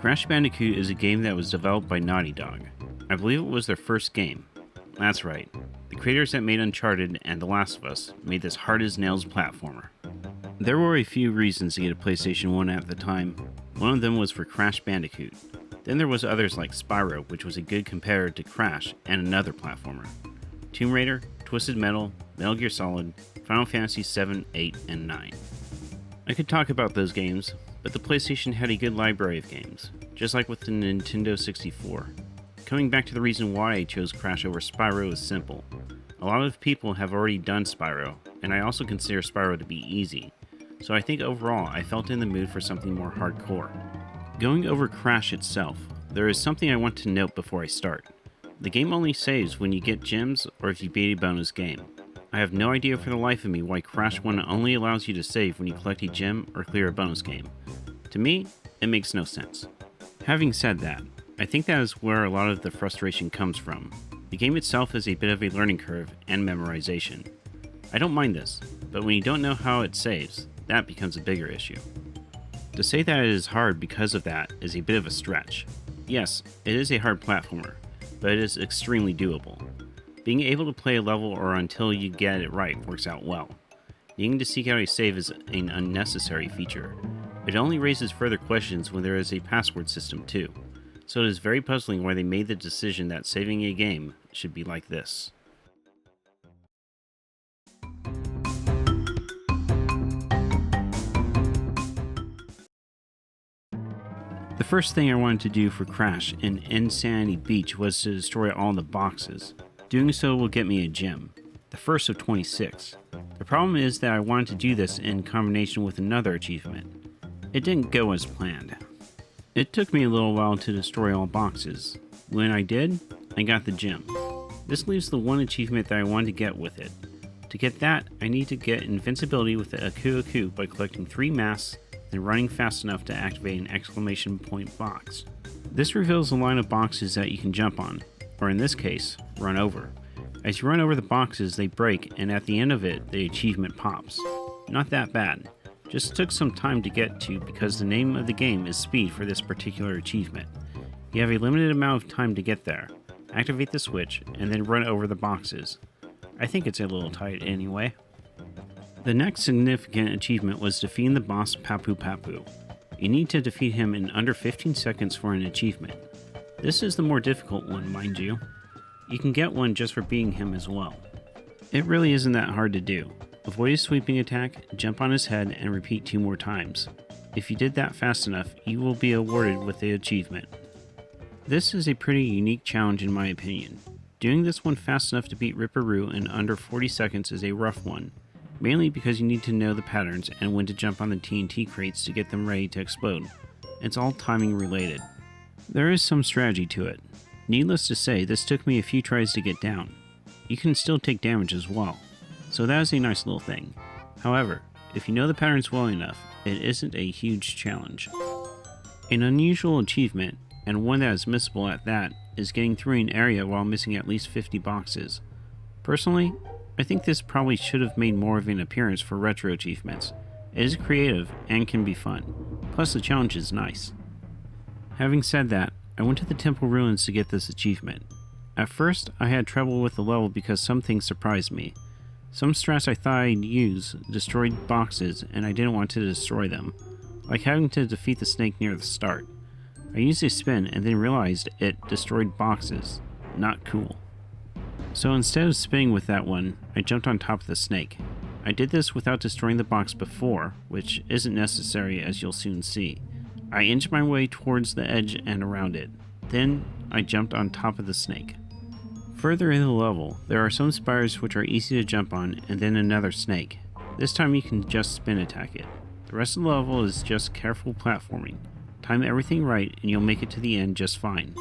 Crash Bandicoot is a game that was developed by Naughty Dog. I believe it was their first game. That's right, the creators that made Uncharted and The Last of Us made this hard-as-nails platformer. There were a few reasons to get a PlayStation 1 at the time. One of them was for Crash Bandicoot. Then there was others like Spyro, which was a good competitor to Crash and another platformer. Tomb Raider, Twisted Metal, Metal Gear Solid, Final Fantasy 7, 8, and 9. I could talk about those games, but the PlayStation had a good library of games, just like with the Nintendo 64. Coming back to the reason why I chose Crash over Spyro is simple. A lot of people have already done Spyro, and I also consider Spyro to be easy, so I think overall I felt in the mood for something more hardcore. Going over Crash itself, there is something I want to note before I start. The game only saves when you get gems or if you beat a bonus game. I have no idea for the life of me why Crash 1 only allows you to save when you collect a gem or clear a bonus game. To me, it makes no sense. Having said that, I think that is where a lot of the frustration comes from. The game itself is a bit of a learning curve and memorization. I don't mind this, but when you don't know how it saves, that becomes a bigger issue. To say that it is hard because of that is a bit of a stretch. Yes, it is a hard platformer, but it is extremely doable. Being able to play a level or until you get it right works out well. Needing to seek out a save is an unnecessary feature. It only raises further questions when there is a password system too, so it is very puzzling why they made the decision that saving a game should be like this. The first thing I wanted to do for Crash in Insanity Beach was to destroy all the boxes. Doing so will get me a gem, the first of 26. The problem is that I wanted to do this in combination with another achievement. It didn't go as planned. It took me a little while to destroy all boxes. When I did, I got the gem. This leaves the one achievement that I wanted to get with it. To get that, I need to get invincibility with the Aku Aku by collecting 3 masks, then running fast enough to activate an exclamation point box. This reveals a line of boxes that you can jump on, or in this case, run over. As you run over the boxes, they break, and at the end of it, the achievement pops. Not that bad. Just took some time to get to because the name of the game is Speed for this particular achievement. You have a limited amount of time to get there. Activate the switch, and then run over the boxes. I think it's a little tight anyway. The next significant achievement was defeating the boss Papu Papu. You need to defeat him in under 15 seconds for an achievement. This is the more difficult one, mind you. You can get one just for beating him as well. It really isn't that hard to do. Avoid his sweeping attack, jump on his head, and repeat 2 more times. If you did that fast enough, you will be awarded with the achievement. This is a pretty unique challenge in my opinion. Doing this one fast enough to beat Ripperoo in under 40 seconds is a rough one, mainly because you need to know the patterns and when to jump on the TNT crates to get them ready to explode. It's all timing related. There is some strategy to it. Needless to say, this took me a few tries to get down. You can still take damage as well, so that is a nice little thing. However, if you know the patterns well enough, it isn't a huge challenge. An unusual achievement, and one that is missable at that, is getting through an area while missing at least 50 boxes. Personally, I think this probably should have made more of an appearance for Retroachievements. It is creative and can be fun, plus the challenge is nice. Having said that, I went to the temple ruins to get this achievement. At first, I had trouble with the level because some things surprised me. Some strats I thought I'd use destroyed boxes and I didn't want to destroy them, like having to defeat the snake near the start. I used a spin and then realized it destroyed boxes. Not cool. So instead of spinning with that one, I jumped on top of the snake. I did this without destroying the box before, which isn't necessary as you'll soon see. I inched my way towards the edge and around it. Then, I jumped on top of the snake. Further in the level, there are some spires which are easy to jump on and then another snake. This time you can just spin attack it. The rest of the level is just careful platforming. Time everything right and you'll make it to the end just fine.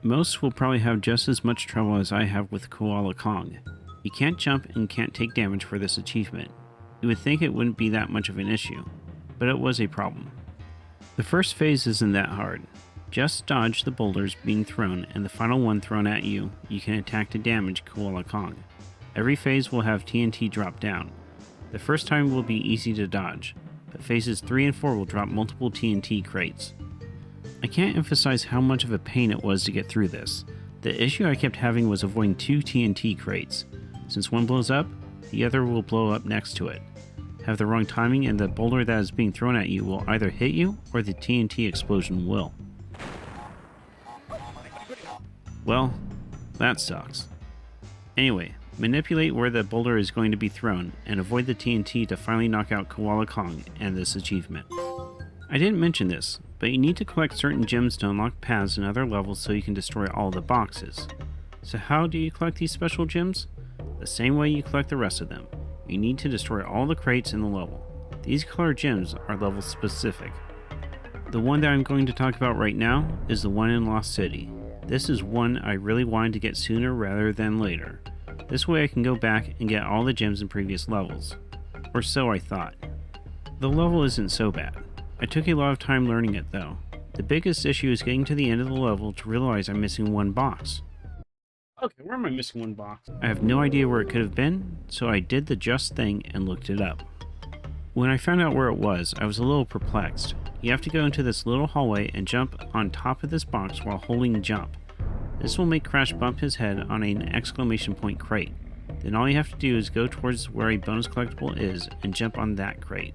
Most will probably have just as much trouble as I have with Koala Kong. You can't jump and can't take damage for this achievement. You would think it wouldn't be that much of an issue, but it was a problem. The first phase isn't that hard. Just dodge the boulders being thrown and the final one thrown at you, you can attack to damage Koala Kong. Every phase will have TNT drop down. The first time will be easy to dodge, but phases 3 and 4 will drop multiple TNT crates. I can't emphasize how much of a pain it was to get through this. The issue I kept having was avoiding two TNT crates. Since one blows up, the other will blow up next to it. Have the wrong timing and the boulder that is being thrown at you will either hit you or the TNT explosion will. Well, that sucks. Anyway, manipulate where the boulder is going to be thrown and avoid the TNT to finally knock out Koala Kong and this achievement. I didn't mention this, but you need to collect certain gems to unlock paths in other levels so you can destroy all the boxes. So how do you collect these special gems? The same way you collect the rest of them. You need to destroy all the crates in the level. These colored gems are level specific. The one that I'm going to talk about right now is the one in Lost City. This is one I really wanted to get sooner rather than later. This way I can go back and get all the gems in previous levels. Or so I thought. The level isn't so bad. I took a lot of time learning it though. The biggest issue is getting to the end of the level to realize I'm missing one box. Okay, where am I missing one box? I have no idea where it could have been, so I did the just thing and looked it up. When I found out where it was, I was a little perplexed. You have to go into this little hallway and jump on top of this box while holding jump. This will make Crash bump his head on an exclamation point crate. Then all you have to do is go towards where a bonus collectible is and jump on that crate.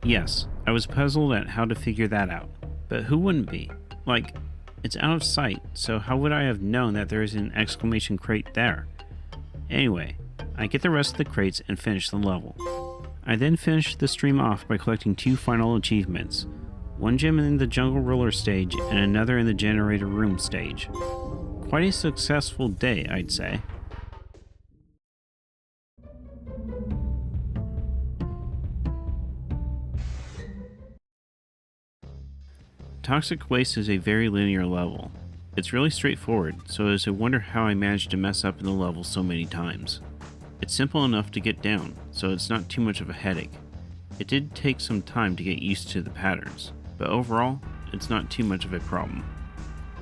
Yes, I was puzzled at how to figure that out, but who wouldn't be? Like, it's out of sight, so how would I have known that there is an exclamation crate there? Anyway, I get the rest of the crates and finish the level. I then finish the stream off by collecting two final achievements. One gem in the jungle roller stage and another in the generator room stage. Quite a successful day, I'd say. Toxic Waste is a very linear level. It's really straightforward, so it is a wonder how I managed to mess up in the level so many times. It's simple enough to get down, so it's not too much of a headache. It did take some time to get used to the patterns, but overall, it's not too much of a problem.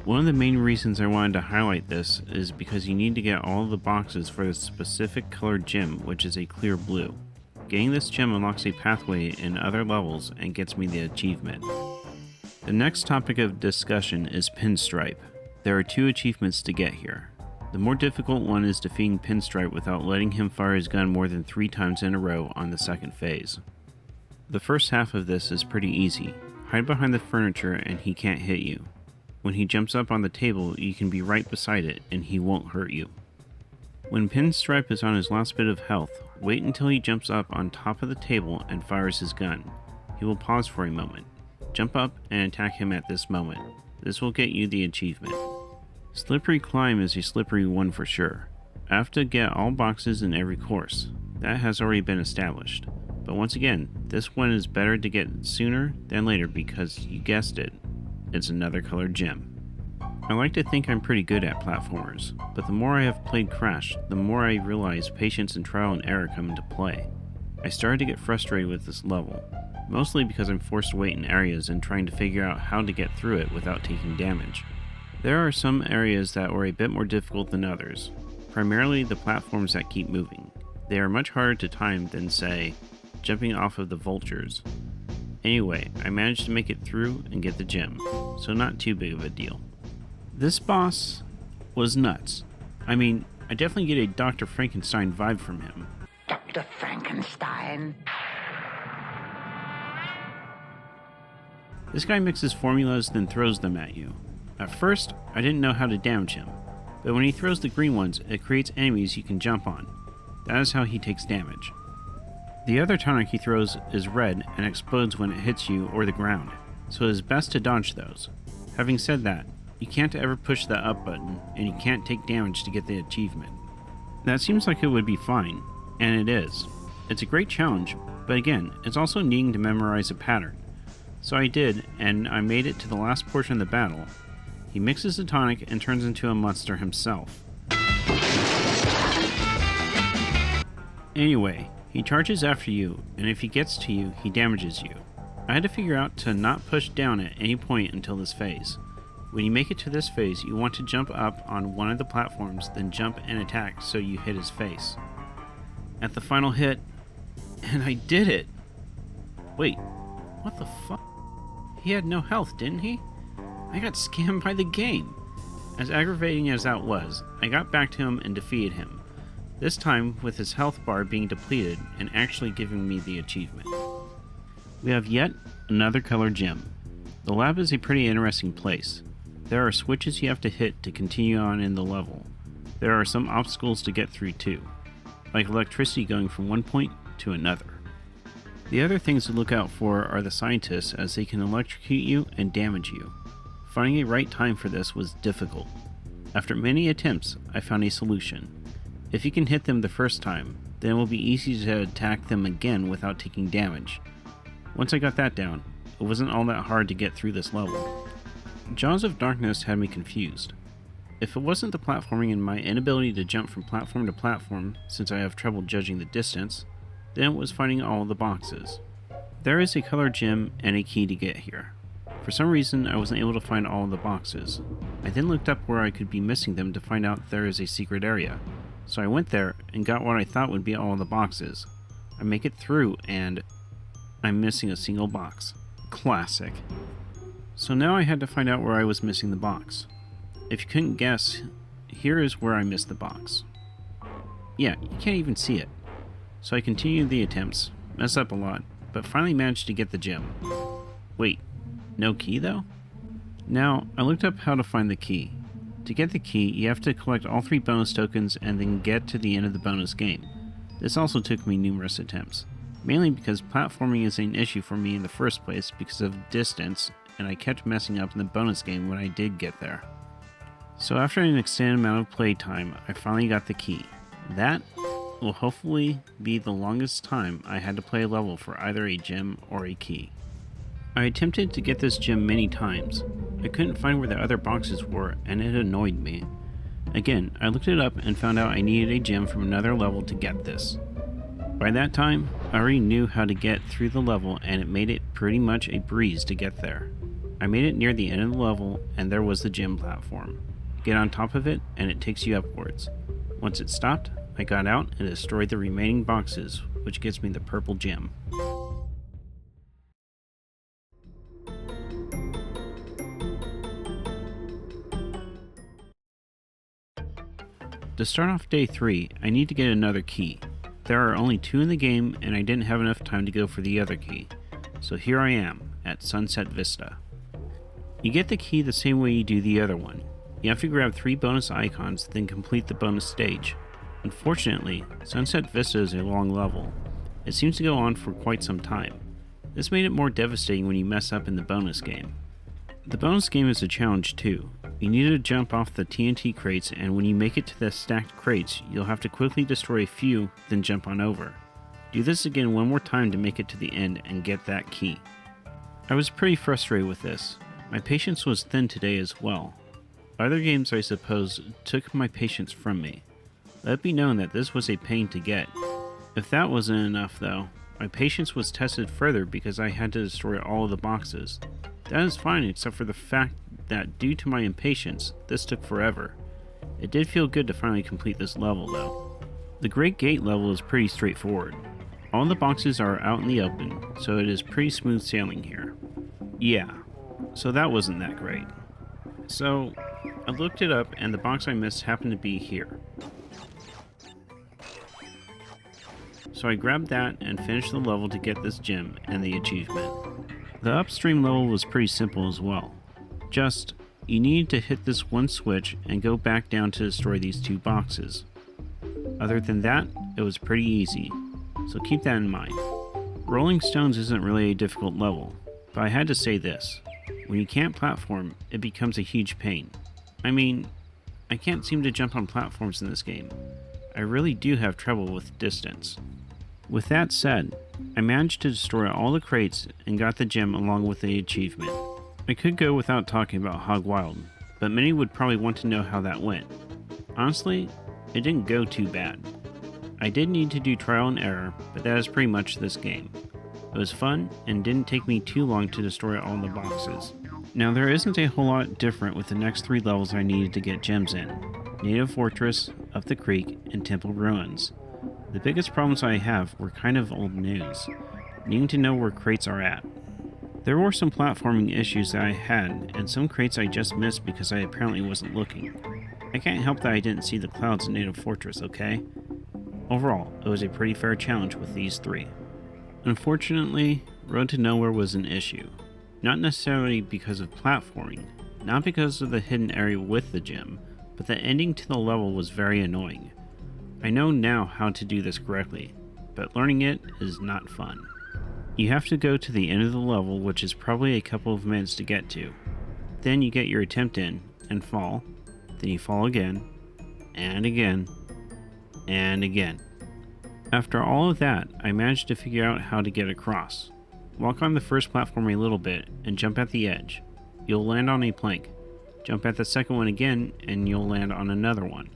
One of the main reasons I wanted to highlight this is because you need to get all of the boxes for the specific colored gem, which is a clear blue. Getting this gem unlocks a pathway in other levels and gets me the achievement. The next topic of discussion is Pinstripe. There are two achievements to get here. The more difficult one is defeating Pinstripe without letting him fire his gun more than 3 times in a row on the second phase. The first half of this is pretty easy. Hide behind the furniture and he can't hit you. When he jumps up on the table, you can be right beside it and he won't hurt you. When Pinstripe is on his last bit of health, wait until he jumps up on top of the table and fires his gun. He will pause for a moment. Jump up and attack him at this moment. This will get you the achievement. Slippery Climb is a slippery one for sure. I have to get all boxes in every course. That has already been established. But once again, this one is better to get sooner than later because you guessed it, it's another colored gem. I like to think I'm pretty good at platformers, but the more I have played Crash, the more I realize patience and trial and error come into play. I started to get frustrated with this level. Mostly because I'm forced to wait in areas and trying to figure out how to get through it without taking damage. There are some areas that were a bit more difficult than others, primarily the platforms that keep moving. They are much harder to time than, say, jumping off of the vultures. Anyway, I managed to make it through and get the gem, so not too big of a deal. This boss was nuts. I mean, I definitely get a Dr. Frankenstein vibe from him. Dr. Frankenstein. This guy mixes formulas then throws them at you. At first, I didn't know how to damage him, but when he throws the green ones, it creates enemies you can jump on. That is how he takes damage. The other tonic he throws is red and explodes when it hits you or the ground, so it is best to dodge those. Having said that, you can't ever push the up button, and you can't take damage to get the achievement. That seems like it would be fine, and it is. It's a great challenge, but again, it's also needing to memorize a pattern. So I did, and I made it to the last portion of the battle. He mixes the tonic and turns into a monster himself. Anyway, he charges after you, and if he gets to you, he damages you. I had to figure out to not push down at any point until this phase. When you make it to this phase, you want to jump up on one of the platforms, then jump and attack so you hit his face. At the final hit, and I did it! Wait, what the fuck? He had no health, didn't he? I got scammed by the game. As aggravating as that was, I got back to him and defeated him, this time with his health bar being depleted and actually giving me the achievement. We have yet another color gem. The lab is a pretty interesting place. There are switches you have to hit to continue on in the level. There are some obstacles to get through too, like electricity going from one point to another. The other things to look out for are the scientists, as they can electrocute you and damage you. Finding a right time for this was difficult. After many attempts, I found a solution. If you can hit them the first time, then it will be easy to attack them again without taking damage. Once I got that down, it wasn't all that hard to get through this level. Jaws of Darkness had me confused. If it wasn't the platforming and my inability to jump from platform to platform, since I have trouble judging the distance, then it was finding all the boxes. There is a color gem and a key to get here. For some reason, I wasn't able to find all of the boxes. I then looked up where I could be missing them to find out there is a secret area. So I went there and got what I thought would be all of the boxes. I make it through and I'm missing a single box. Classic. So now I had to find out where I was missing the box. If you couldn't guess, here is where I missed the box. Yeah, you can't even see it. So I continued the attempts, messed up a lot, but finally managed to get the gem. Wait. No key though? Now, I looked up how to find the key. To get the key, you have to collect all 3 bonus tokens and then get to the end of the bonus game. This also took me numerous attempts, mainly because platforming is an issue for me in the first place because of distance, and I kept messing up in the bonus game when I did get there. So after an extended amount of playtime, I finally got the key. That will hopefully be the longest time I had to play a level for either a gem or a key. I attempted to get this gem many times. I couldn't find where the other boxes were, and it annoyed me. Again, I looked it up and found out I needed a gem from another level to get this. By that time, I already knew how to get through the level, and it made it pretty much a breeze to get there. I made it near the end of the level, and there was the gem platform. Get on top of it, and it takes you upwards. Once it stopped, I got out and destroyed the remaining boxes, which gives me the purple gem. To start off day 3, I need to get another key. There are only 2 in the game, and I didn't have enough time to go for the other key. So here I am, at Sunset Vista. You get the key the same way you do the other one. You have to grab 3 bonus icons, then complete the bonus stage. Unfortunately, Sunset Vista is a long level. It seems to go on for quite some time. This made it more devastating when you mess up in the bonus game. The bonus game is a challenge too. You need to jump off the TNT crates, and when you make it to the stacked crates, you'll have to quickly destroy a few, then jump on over. Do this again one more time to make it to the end and get that key. I was pretty frustrated with this. My patience was thin today as well. Other games, I suppose, took my patience from me. Let it be known that this was a pain to get. If that wasn't enough though, my patience was tested further because I had to destroy all of the boxes. That is fine except for the fact that due to my impatience, this took forever. It did feel good to finally complete this level though. The Great Gate level is pretty straightforward. All the boxes are out in the open, so it is pretty smooth sailing here. Yeah, so that wasn't that great. So, I looked it up and the box I missed happened to be here. So I grabbed that and finished the level to get this gem and the achievement. The upstream level was pretty simple as well. Just, you need to hit this one switch and go back down to destroy these 2 boxes. Other than that, it was pretty easy, so keep that in mind. Rolling Stones isn't really a difficult level, but I had to say this. When you can't platform, it becomes a huge pain. I mean, I can't seem to jump on platforms in this game. I really do have trouble with distance. With that said, I managed to destroy all the crates and got the gem along with the achievement. I could go without talking about Hog Wild, but many would probably want to know how that went. Honestly, it didn't go too bad. I did need to do trial and error, but that is pretty much this game. It was fun and didn't take me too long to destroy all the boxes. Now there isn't a whole lot different with the next 3 levels I needed to get gems in: Native Fortress, Up the Creek, and Temple Ruins. The biggest problems I have were kind of old news, needing to know where crates are at. There were some platforming issues that I had, and some crates I just missed because I apparently wasn't looking. I can't help that I didn't see the clouds in Native Fortress, okay? Overall, it was a pretty fair challenge with these 3. Unfortunately, Road to Nowhere was an issue. Not necessarily because of platforming, not because of the hidden area with the gem, but the ending to the level was very annoying. I know now how to do this correctly, but learning it is not fun. You have to go to the end of the level, which is probably a couple of minutes to get to. Then you get your attempt in, and fall. Then you fall again, and again, and again. After all of that, I managed to figure out how to get across. Walk on the first platform a little bit, and jump at the edge. You'll land on a plank. Jump at the second one again, and you'll land on another one.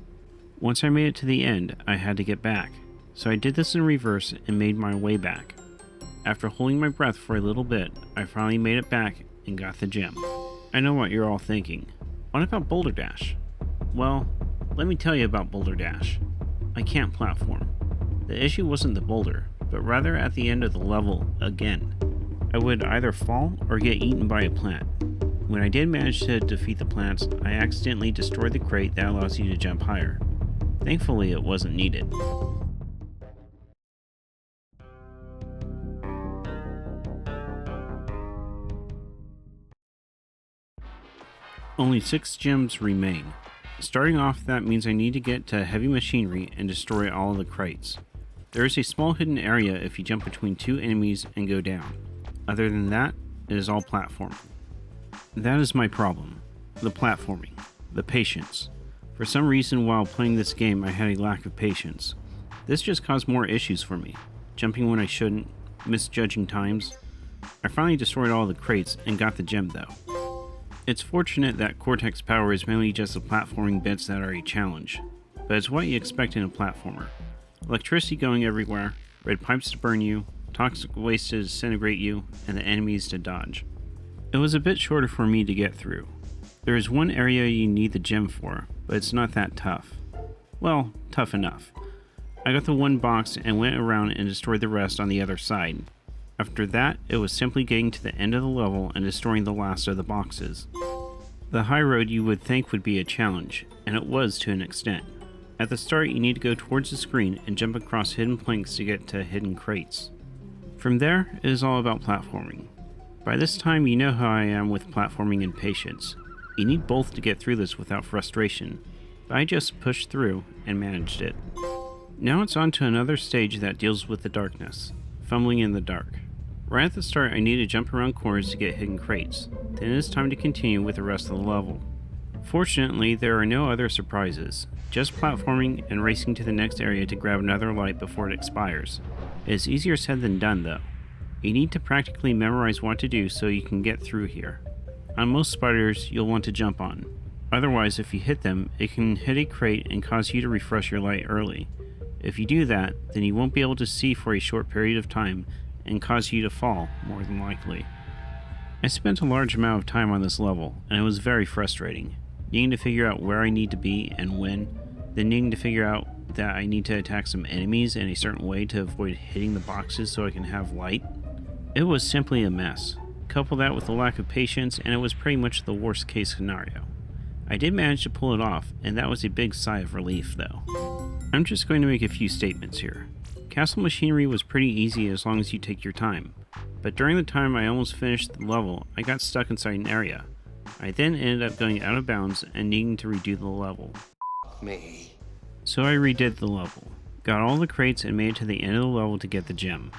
Once I made it to the end, I had to get back. So I did this in reverse and made my way back. After holding my breath for a little bit, I finally made it back and got the gem. I know what you're all thinking. What about Boulder Dash? Well, let me tell you about Boulder Dash. I can't platform. The issue wasn't the boulder, but rather at the end of the level again. I would either fall or get eaten by a plant. When I did manage to defeat the plants, I accidentally destroyed the crate that allows you to jump higher. Thankfully, it wasn't needed. Only 6 gems remain. Starting off, that means I need to get to heavy machinery and destroy all of the crates. There is a small hidden area if you jump between 2 enemies and go down. Other than that, it is all platforming. That is my problem. The platforming. The patience. For some reason while playing this game I had a lack of patience. This just caused more issues for me. Jumping when I shouldn't, misjudging times. I finally destroyed all the crates and got the gem though. It's fortunate that Cortex power is mainly just the platforming bits that are a challenge, but it's what you expect in a platformer. Electricity going everywhere, red pipes to burn you, toxic waste to disintegrate you, and the enemies to dodge. It was a bit shorter for me to get through. There is one area you need the gem for, but it's not that tough. Well, tough enough. I got the one box and went around and destroyed the rest on the other side. After that, it was simply getting to the end of the level and destroying the last of the boxes. The high road you would think would be a challenge, and it was to an extent. At the start, you need to go towards the screen and jump across hidden planks to get to hidden crates. From there, it is all about platforming. By this time, you know how I am with platforming and patience. You need both to get through this without frustration, but I just pushed through and managed it. Now it's on to another stage that deals with the darkness, fumbling in the dark. Right at the start, I need to jump around corners to get hidden crates. Then it is time to continue with the rest of the level. Fortunately, there are no other surprises, just platforming and racing to the next area to grab another light before it expires. It is easier said than done though. You need to practically memorize what to do so you can get through here. On most spiders, you'll want to jump on. Otherwise, if you hit them, it can hit a crate and cause you to refresh your light early. If you do that, then you won't be able to see for a short period of time and cause you to fall, more than likely. I spent a large amount of time on this level, and it was very frustrating. Needing to figure out where I need to be and when, then needing to figure out that I need to attack some enemies in a certain way to avoid hitting the boxes so I can have light. It was simply a mess. Couple that with the lack of patience, and it was pretty much the worst case scenario. I did manage to pull it off, and that was a big sigh of relief though. I'm just going to make a few statements here. Castle machinery was pretty easy as long as you take your time, but during the time I almost finished the level, I got stuck inside an area. I then ended up going out of bounds and needing to redo the level. Me. So I redid the level, got all the crates and made it to the end of the level to get the gem.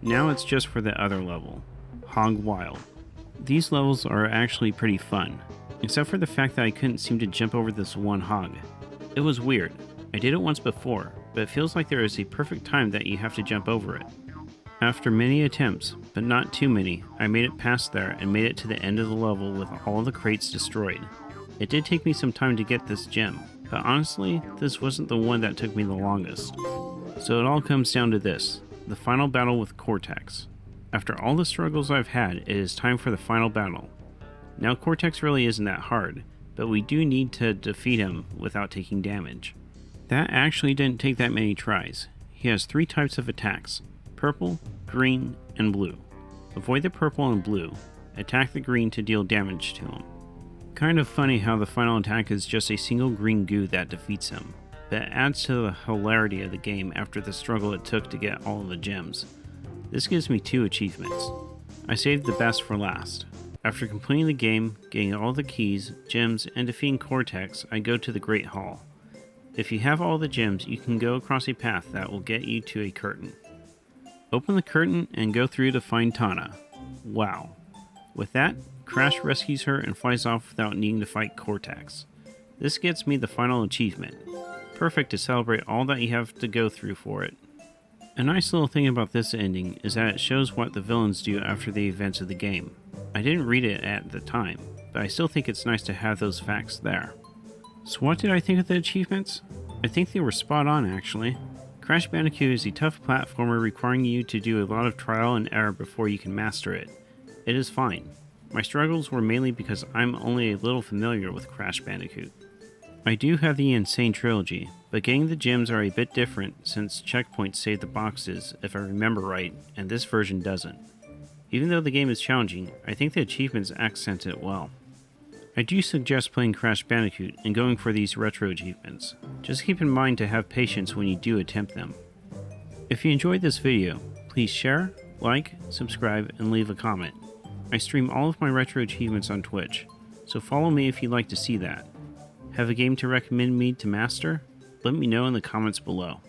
Now it's just for the other level, Hog Wild. These levels are actually pretty fun, except for the fact that I couldn't seem to jump over this one hog. It was weird. I did it once before, but it feels like there is a perfect time that you have to jump over it. After many attempts, but not too many, I made it past there and made it to the end of the level with all the crates destroyed. It did take me some time to get this gem, but honestly, this wasn't the one that took me the longest. So it all comes down to this, the final battle with Cortex. After all the struggles I've had, it is time for the final battle. Now Cortex really isn't that hard, but we do need to defeat him without taking damage. That actually didn't take that many tries. He has 3 types of attacks, purple, green, and blue. Avoid the purple and blue. Attack the green to deal damage to him. Kind of funny how the final attack is just a single green goo that defeats him, but it adds to the hilarity of the game after the struggle it took to get all of the gems. This gives me 2 achievements. I saved the best for last. After completing the game, getting all the keys, gems, and defeating Cortex, I go to the Great Hall. If you have all the gems, you can go across a path that will get you to a curtain. Open the curtain and go through to find Tana. Wow. With that, Crash rescues her and flies off without needing to fight Cortex. This gets me the final achievement. Perfect to celebrate all that you have to go through for it. A nice little thing about this ending is that it shows what the villains do after the events of the game. I didn't read it at the time, but I still think it's nice to have those facts there. So what did I think of the achievements? I think they were spot on actually. Crash Bandicoot is a tough platformer requiring you to do a lot of trial and error before you can master it. It is fine. My struggles were mainly because I'm only a little familiar with Crash Bandicoot. I do have the Insane Trilogy, but getting the gems are a bit different since checkpoints save the boxes, if I remember right, and this version doesn't. Even though the game is challenging, I think the achievements accent it well. I do suggest playing Crash Bandicoot and going for these retro achievements. Just keep in mind to have patience when you do attempt them. If you enjoyed this video, please share, like, subscribe, and leave a comment. I stream all of my retro achievements on Twitch, so follow me if you'd like to see that. Have a game to recommend me to master? Let me know in the comments below.